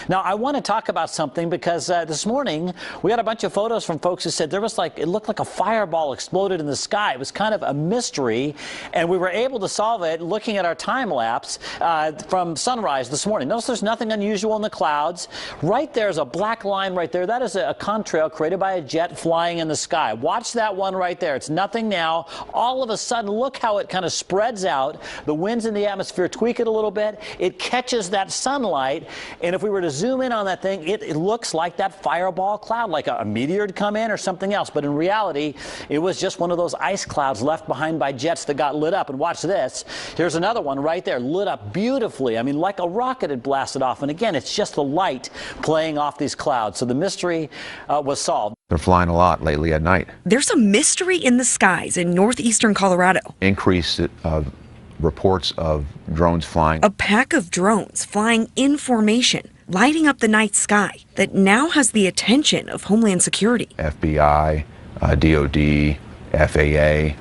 Now, I want to talk about something because this morning we got a bunch of photos from folks who said there was it looked like a fireball exploded in the sky. It was kind of a mystery, and we were able to solve it looking at our time lapse from sunrise this morning. Notice there's nothing unusual in the clouds. Right there's a black line right there. That is a contrail created by a jet flying in the sky. Watch that one right there. It's nothing now. All of a sudden, look how it kind of spreads out. The winds in the atmosphere tweak it a little bit. It catches that sunlight, and if we were to zoom in on that thing, it looks like that fireball cloud, like a meteor had come in or something else. But in reality, it was just one of those ice clouds left behind by jets that got lit up. And watch this. Here's another one right there, lit up beautifully. I mean, like a rocket had blasted off. And again, it's just the light playing off these clouds. So the mystery was solved. They're flying a lot lately at night. There's a mystery in the skies in northeastern Colorado. Increased reports of drones flying. A pack of drones flying in formation, lighting up the night sky, that now has the attention of Homeland Security. FBI, DOD, FAA,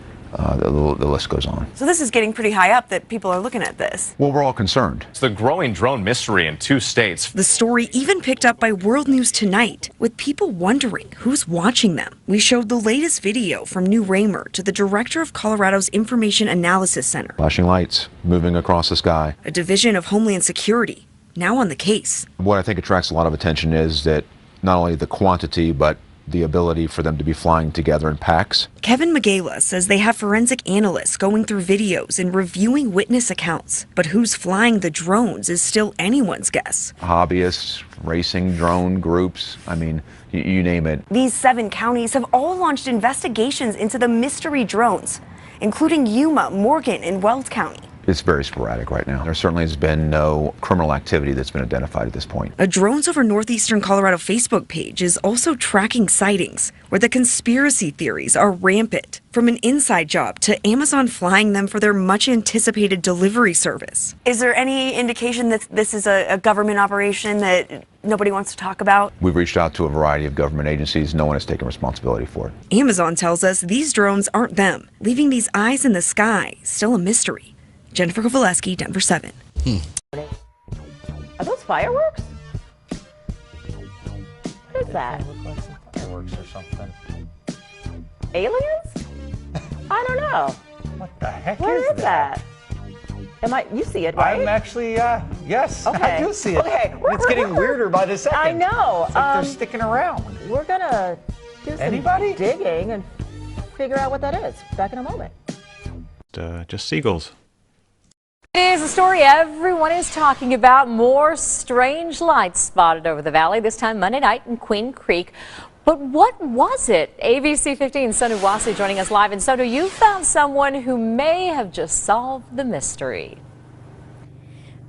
the list goes on. So this is getting pretty high up that people are looking at this. Well, we're all concerned. It's the growing drone mystery in 2 states. The story even picked up by World News Tonight, with people wondering who's watching them. We showed the latest video from New Raymer to the director of Colorado's Information Analysis Center. Flashing lights moving across the sky. A division of Homeland Security, now on the case. What I think attracts a lot of attention is that not only the quantity, but the ability for them to be flying together in packs. Kevin Magala says they have forensic analysts going through videos and reviewing witness accounts. But who's flying the drones is still anyone's guess. Hobbyists, racing drone groups, I mean, you name it. These 7 counties have all launched investigations into the mystery drones, including Yuma, Morgan, and Weld County. It's very sporadic right now. There certainly has been no criminal activity that's been identified at this point. A Drones Over Northeastern Colorado Facebook page is also tracking sightings where the conspiracy theories are rampant, from an inside job to Amazon flying them for their much-anticipated delivery service. Is there any indication that this is a government operation that nobody wants to talk about? We've reached out to a variety of government agencies. No one has taken responsibility for it. Amazon tells us these drones aren't them, leaving these eyes in the sky still a mystery. Jennifer Kovaleski, Denver 7. Are those fireworks? What is that? Fireworks or something. Aliens? I don't know. What the heck Where is is that? You see it, right? I'm actually, yes, okay. I do see it. Okay. It's getting weirder by the second. I know. It's like they're sticking around. We're gonna do some digging and figure out what that is. Back in a moment. Just seagulls. It is a story everyone is talking about. More strange lights spotted over the valley, this time Monday night in Queen Creek. But what was it? ABC 15's Sonu Wasi joining us live. And Sonu, you found someone who may have just solved the mystery.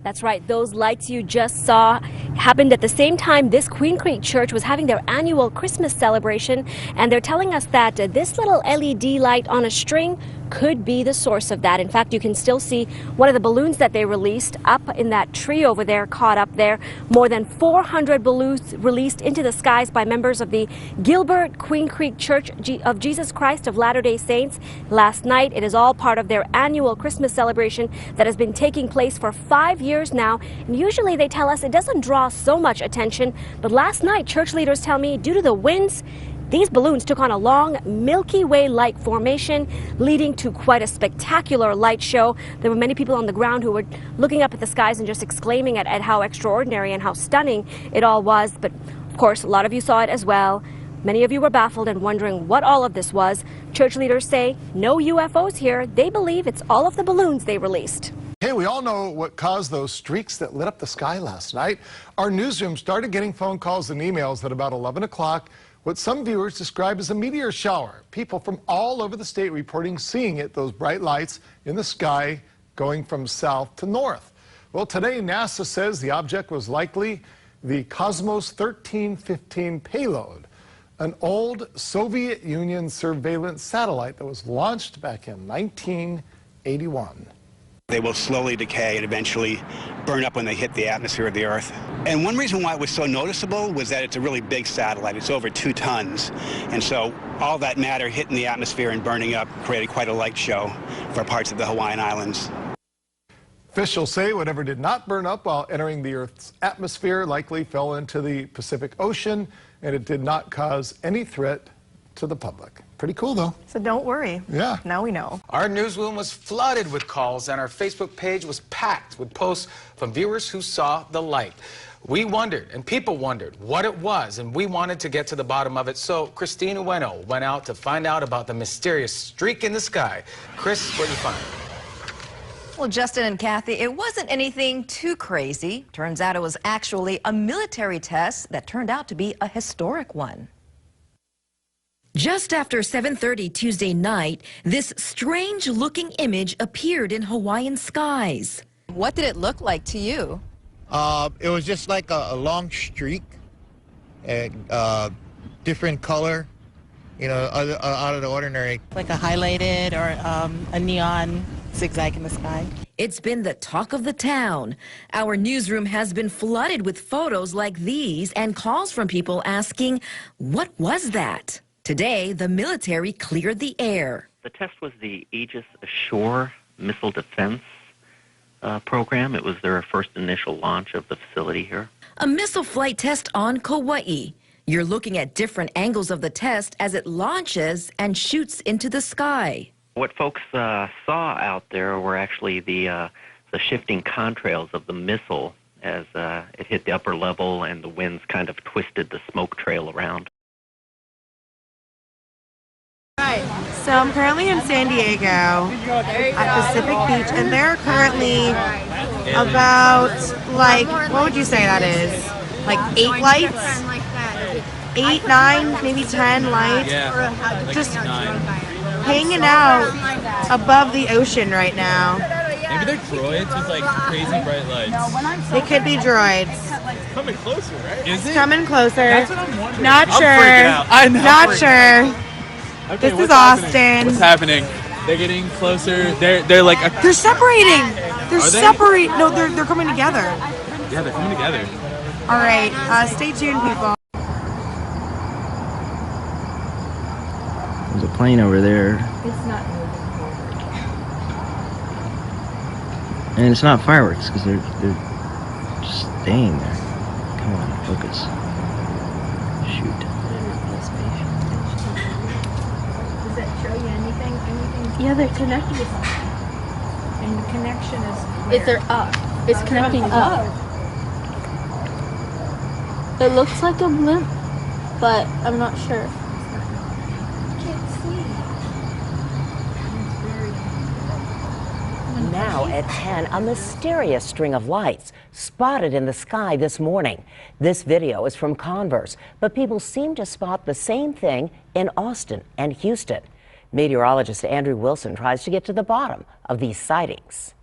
That's right. Those lights you just saw happened at the same time this Queen Creek Church was having their annual Christmas celebration. And they're telling us that this little LED light on a string could be the source of that. In fact, you can still see one of the balloons that they released up in that tree over there, caught up there. More than 400 balloons released into the skies by members of the Gilbert Queen Creek Church of Jesus Christ of Latter-day Saints last night. It is all part of their annual Christmas celebration that has been taking place for 5 years now. And usually they tell us it doesn't draw so much attention. But last night, church leaders tell me, due to the winds, these balloons took on a long Milky Way-like formation, leading to quite a spectacular light show. There were many people on the ground who were looking up at the skies and just exclaiming at how extraordinary and how stunning it all was. But of course, a lot of you saw it as well. Many of you were baffled and wondering what all of this was. Church leaders say no UFOs here. They believe it's all of the balloons they released. Hey, we all know what caused those streaks that lit up the sky last night. Our newsroom started getting phone calls and emails at about 11 o'clock. What some viewers describe as a meteor shower. People from all over the state reporting seeing it, those bright lights in the sky going from south to north. Well, today NASA says the object was likely the Cosmos 1315 payload, an old Soviet Union surveillance satellite that was launched back in 1981. They will slowly decay and eventually burn up when they hit the atmosphere of the Earth. And one reason why it was so noticeable was that it's a really big satellite. It's over 2 tons. And so all that matter hitting the atmosphere and burning up created quite a light show for parts of the Hawaiian Islands. Officials say whatever did not burn up while entering the Earth's atmosphere likely fell into the Pacific Ocean, and it did not cause any threat to the public. Pretty cool, though. So don't worry. Yeah. Now we know. Our newsroom was flooded with calls, and our Facebook page was packed with posts from viewers who saw the light. We wondered, and people wondered, what it was, and we wanted to get to the bottom of it. So Christine Ueno went out to find out about the mysterious streak in the sky. Chris, what did you find? Well, Justin and Kathy, it wasn't anything too crazy. Turns out it was actually a military test that turned out to be a historic one. Just after 7:30 Tuesday night, this strange-looking image appeared in Hawaiian skies. What did it look like to you? It was just like a long streak, different color, you know, out of the ordinary. Like a highlighted or a neon zigzag in the sky. It's been the talk of the town. Our newsroom has been flooded with photos like these and calls from people asking, what was that? Today, the military cleared the air. The test was the Aegis Ashore Missile Defense program. It was their first initial launch of the facility here. A missile flight test on Kauai. You're looking at different angles of the test as it launches and shoots into the sky. What folks saw out there were actually the shifting contrails of the missile as it hit the upper level and the winds kind of twisted the smoke trail around. So I'm currently in San Diego at Pacific Beach, and there are currently about, like, what would you say that is? Like 8 lights? 8, 9, maybe 10 lights? Just hanging out above the ocean right now. Maybe they're droids with like crazy bright lights. They could be droids. It's coming closer, right? Is It's it? coming closer. That's what I'm wondering. Not I'm sure. freaking out. I know. Not sure. Okay, This is what's happening? Austin. What's happening? They're getting closer. They're like They're separating. They're Are they? separating. No, they're coming together. Yeah, they're coming together. All right. Stay tuned, people. There's a plane over there. It's not moving forward. And it's not fireworks because they're just staying there. Come on, focus. Shoot. Does that show you anything? Yeah, they're connected to something. And the connection is they're up. It's connecting up. It looks like a blimp, but I'm not sure. Now at 10, a mysterious string of lights spotted in the sky this morning. This video is from Converse, but people seem to spot the same thing in Austin and Houston. Meteorologist Andrew Wilson tries to get to the bottom of these sightings.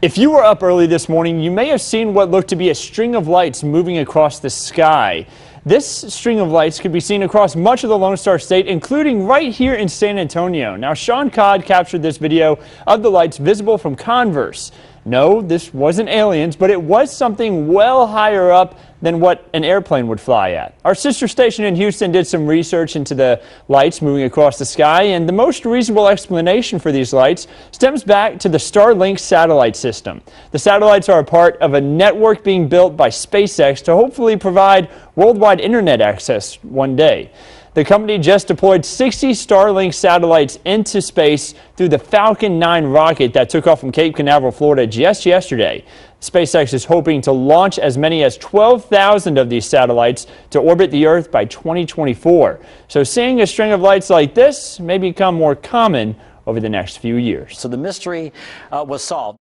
If you were up early this morning, you may have seen what looked to be a string of lights moving across the sky. This string of lights could be seen across much of the Lone Star State, including right here in San Antonio. Now, Sean Codd captured this video of the lights visible from Converse. No, this wasn't aliens, but it was something well higher up than what an airplane would fly at. Our sister station in Houston did some research into the lights moving across the sky, and the most reasonable explanation for these lights stems back to the Starlink satellite system. The satellites are a part of a network being built by SpaceX to hopefully provide worldwide internet access one day. The company just deployed 60 Starlink satellites into space through the Falcon 9 rocket that took off from Cape Canaveral, Florida just yesterday. SpaceX is hoping to launch as many as 12,000 of these satellites to orbit the Earth by 2024. So seeing a string of lights like this may become more common over the next few years. So the mystery was solved.